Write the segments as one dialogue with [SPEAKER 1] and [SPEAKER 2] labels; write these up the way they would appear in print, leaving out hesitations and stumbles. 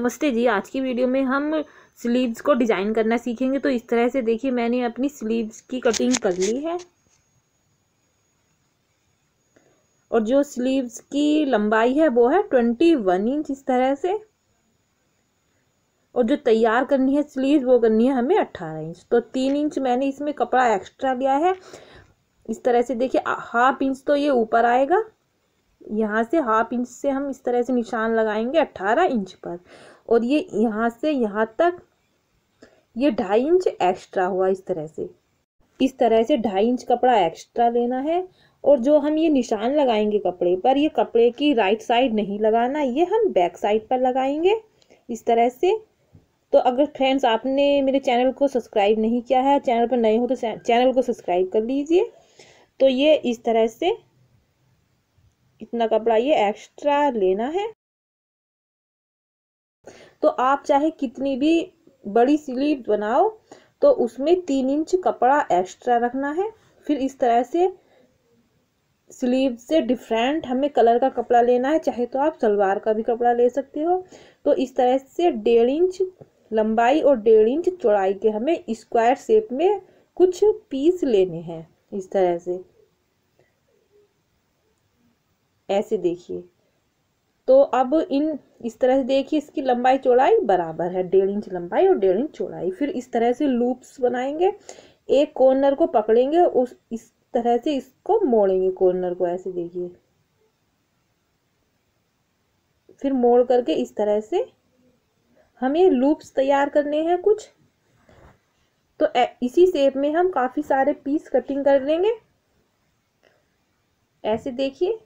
[SPEAKER 1] नमस्ते जी। आज की वीडियो में हम स्लीव्स को डिजाइन करना सीखेंगे। तो इस तरह से देखिए मैंने अपनी स्लीव्स की कटिंग कर ली है और जो स्लीव्स की लंबाई है वो है 21 इंच इस तरह से, और जो तैयार करनी है स्लीव्स वो करनी है हमें 18 इंच। तो 3 इंच मैंने इसमें कपड़ा एक्स्ट्रा लिया है। इस तरह से देखिए हाफ इंच तो ये ऊपर आएगा, यहाँ से हाफ इंच से हम इस तरह से निशान लगाएंगे 18 इंच पर, और ये यहाँ से यहाँ तक ये 2.5 इंच एक्स्ट्रा हुआ। इस तरह से 2.5 इंच कपड़ा एक्स्ट्रा लेना है। और जो हम ये निशान लगाएंगे कपड़े पर, ये कपड़े की राइट साइड नहीं लगाना, ये हम बैक साइड पर लगाएंगे इस तरह से। तो अगर फ्रेंड्स आपने मेरे चैनल को सब्सक्राइब नहीं किया है, चैनल पर नए हो तो चैनल को सब्सक्राइब कर लीजिए। तो ये इस तरह से इतना कपड़ा ये एक्स्ट्रा लेना है। तो आप चाहे कितनी भी बड़ी स्लीव बनाओ तो उसमें 3 इंच कपड़ा एक्स्ट्रा रखना है। फिर इस तरह से स्लीव से डिफरेंट हमें कलर का कपड़ा लेना है, चाहे तो आप सलवार का भी कपड़ा ले सकते हो। तो इस तरह से 1.5 इंच लंबाई और 1.5 इंच चौड़ाई के हमें स्क्वायर शेप में कुछ पीस लेने हैं इस तरह से, ऐसे देखिए। तो अब इस तरह से देखिए इसकी लंबाई चौड़ाई बराबर है, 1.5 इंच लंबाई और 1.5 इंच चौड़ाई। फिर इस तरह से लूप्स बनाएंगे, एक कॉर्नर को पकड़ेंगे, इस तरह से इसको मोड़ेंगे कॉर्नर को, ऐसे देखिए। फिर मोड़ करके इस तरह से हमें लूप्स तैयार करने हैं कुछ। तो इसी शेप में हम काफी सारे पीस कटिंग कर लेंगे, ऐसे देखिए।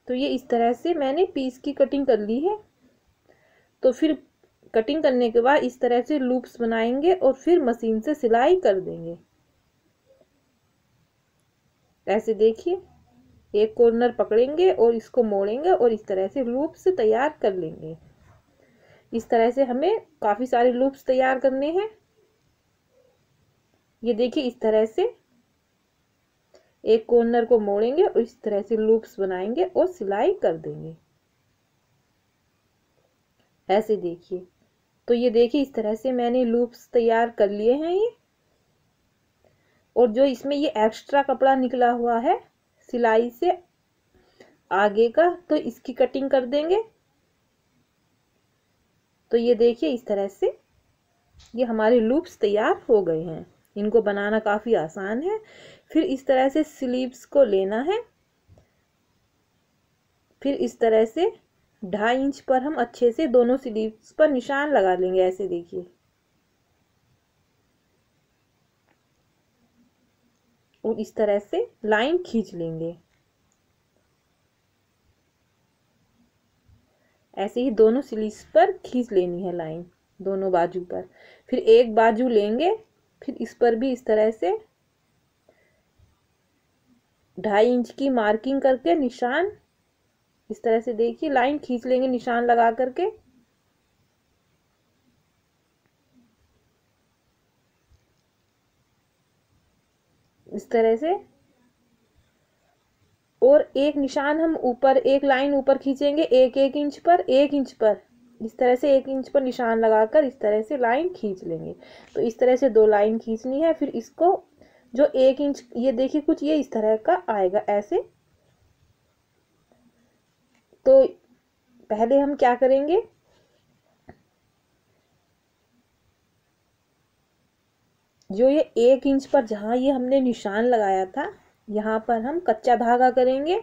[SPEAKER 1] तो ये इस तरह से मैंने पीस की कटिंग कर ली है। तो फिर कटिंग करने के बाद इस तरह से लूप्स बनाएंगे और फिर मशीन से सिलाई कर देंगे, ऐसे देखिए। एक कॉर्नर पकड़ेंगे और इसको मोड़ेंगे और इस तरह से लूप्स तैयार कर लेंगे। इस तरह से हमें काफी सारे लूप्स तैयार करने हैं। ये देखिए इस तरह से एक कॉर्नर को मोड़ेंगे और इस तरह से लूप्स बनाएंगे और सिलाई कर देंगे, ऐसे देखिए। तो ये देखिए इस तरह से मैंने लूप्स तैयार कर लिए हैं ये। और जो इसमें ये एक्स्ट्रा कपड़ा निकला हुआ है सिलाई से आगे का, तो इसकी कटिंग कर देंगे। तो ये देखिए इस तरह से ये हमारे लूप्स तैयार हो गए हैं। इनको बनाना काफी आसान है। फिर इस तरह से स्लीव्स को लेना है। फिर इस तरह से 2.5 इंच पर हम अच्छे से दोनों स्लीव्स पर निशान लगा लेंगे, ऐसे देखिए। और इस तरह से लाइन खींच लेंगे, ऐसे ही दोनों स्लीव्स पर खींच लेनी है लाइन, दोनों बाजू पर। फिर एक बाजू लेंगे, फिर इस पर भी इस तरह से 2.5 इंच की मार्किंग करके निशान इस तरह से देखिए लाइन खींच लेंगे निशान लगा करके, इस तरह से। और एक निशान हम ऊपर, एक लाइन ऊपर खींचेंगे 1 इंच पर, 1 इंच पर, इस तरह से 1 इंच पर निशान लगाकर इस तरह से लाइन खींच लेंगे। तो इस तरह से 2 लाइन खींचनी है। फिर इसको जो 1 इंच, ये देखिए कुछ ये इस तरह का आएगा ऐसे। तो पहले हम क्या करेंगे, जो ये 1 इंच पर जहां ये हमने निशान लगाया था, यहाँ पर हम कच्चा धागा करेंगे।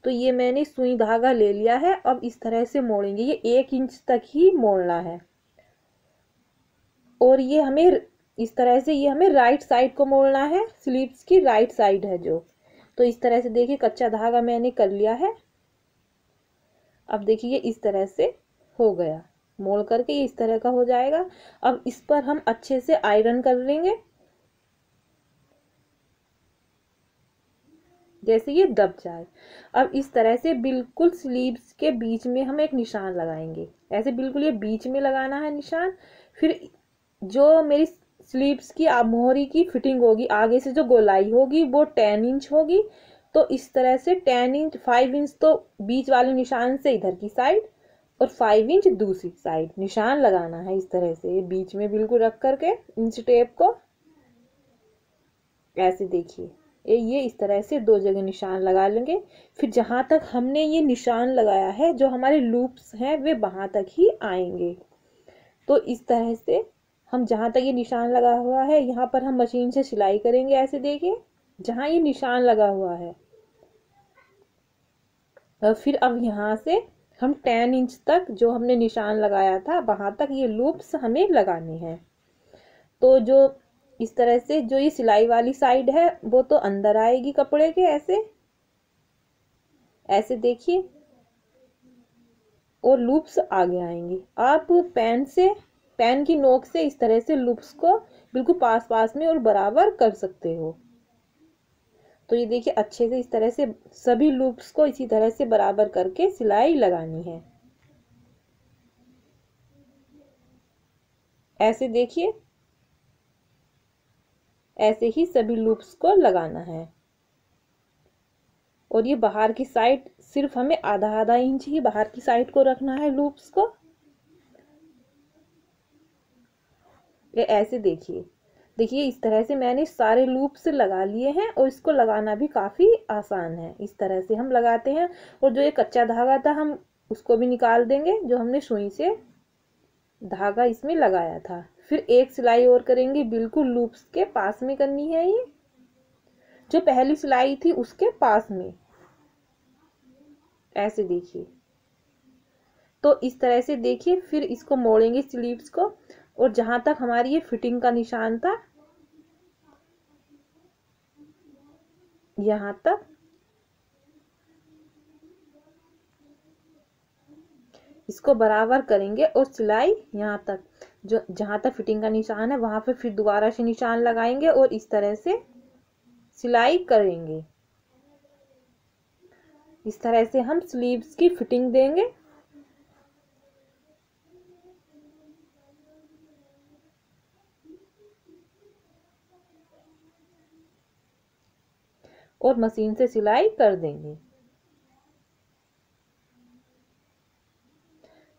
[SPEAKER 1] तो ये मैंने सुई धागा ले लिया है। अब इस तरह से मोड़ेंगे, ये 1 इंच तक ही मोड़ना है। और ये हमें इस तरह से, ये हमें राइट साइड को मोड़ना है, स्लीव्स की राइट साइड है जो। तो इस तरह से देखिए कच्चा धागा मैंने कर लिया है। अब देखिए इस तरह से हो गया, मोड़ करके ये इस तरह का हो जाएगा। अब इस पर हम अच्छे से आयरन कर लेंगे, जैसे ये दब जाए। अब इस तरह से बिल्कुल स्लीव्स के बीच में हम एक निशान लगाएंगे, ऐसे बिल्कुल ये बीच में लगाना है निशान। फिर जो मेरी स्लीव्स की मोहरी की फिटिंग होगी, आगे से जो गोलाई होगी वो 10 इंच होगी तो इस तरह से 10 इंच 5 इंच तो बीच वाले निशान से इधर की साइड और 5 इंच दूसरी साइड निशान लगाना है। इस तरह से बीच में बिल्कुल रख करके इंच टेप को ऐसे देखिए ये इस तरह से 2 जगह निशान लगा लेंगे। फिर जहां तक हमने ये निशान लगाया है जो हमारे लूप्स हैं वे वहां तक ही आएंगे। तो इस तरह से हम जहां तक ये निशान लगा हुआ है यहाँ पर हम मशीन से सिलाई करेंगे। ऐसे देखिए जहां ये निशान लगा हुआ है और फिर अब यहाँ से हम 10 इंच तक जो हमने निशान लगाया था वहां तक ये लूप्स हमें लगाने हैं। तो जो इस तरह से जो ये सिलाई वाली साइड है वो तो अंदर आएगी कपड़े के ऐसे ऐसे देखिए और लूप्स आगे आएंगे। आप पेन की नोक से इस तरह से लूप्स को बिल्कुल पास पास में और बराबर कर सकते हो। तो ये देखिए अच्छे से इस तरह से सभी लूप्स को इसी तरह से बराबर करके सिलाई लगानी है। ऐसे देखिए ऐसे ही सभी लूप्स को लगाना है। और ये बाहर की साइड सिर्फ हमें आधा आधा इंच ही बाहर की साइड को रखना है लूप्स को। ये ऐसे देखिए देखिए इस तरह से मैंने सारे लूप्स लगा लिए हैं और इसको लगाना भी काफी आसान है। इस तरह से हम लगाते हैं। और जो ये कच्चा धागा था हम उसको भी निकाल देंगे जो हमने सुई से धागा इसमें लगाया था। फिर एक सिलाई और करेंगे बिल्कुल लूप्स के पास में करनी है। ये जो पहली सिलाई थी उसके पास में ऐसे देखिए। तो इस तरह से देखिए फिर इसको मोड़ेंगे स्लीव्स को और जहां तक हमारी ये फिटिंग का निशान था यहां तक इसको बराबर करेंगे और सिलाई यहाँ तक जो जहां तक फिटिंग का निशान है वहां पे फिर दोबारा से निशान लगाएंगे और इस तरह से सिलाई करेंगे। इस तरह से हम स्लीव्स की फिटिंग देंगे। और मशीन से सिलाई कर देंगे।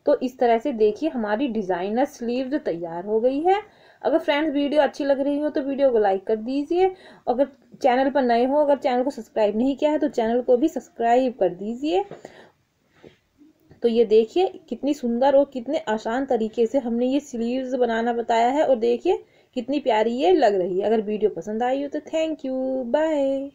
[SPEAKER 1] तो इस तरह से देखिए हमारी डिजाइनर स्लीव्स तैयार हो गई है। अगर फ्रेंड्स वीडियो अच्छी लग रही हो तो वीडियो को लाइक कर दीजिए। अगर चैनल पर नए हो अगर चैनल को सब्सक्राइब नहीं किया है तो चैनल को भी सब्सक्राइब कर दीजिए। तो ये देखिए कितनी सुंदर और कितने आसान तरीके से हमने ये स्लीव्स बनाना बताया है और देखिए कितनी प्यारी ये लग रही है। अगर वीडियो पसंद आई हो तो थैंक यू बाय।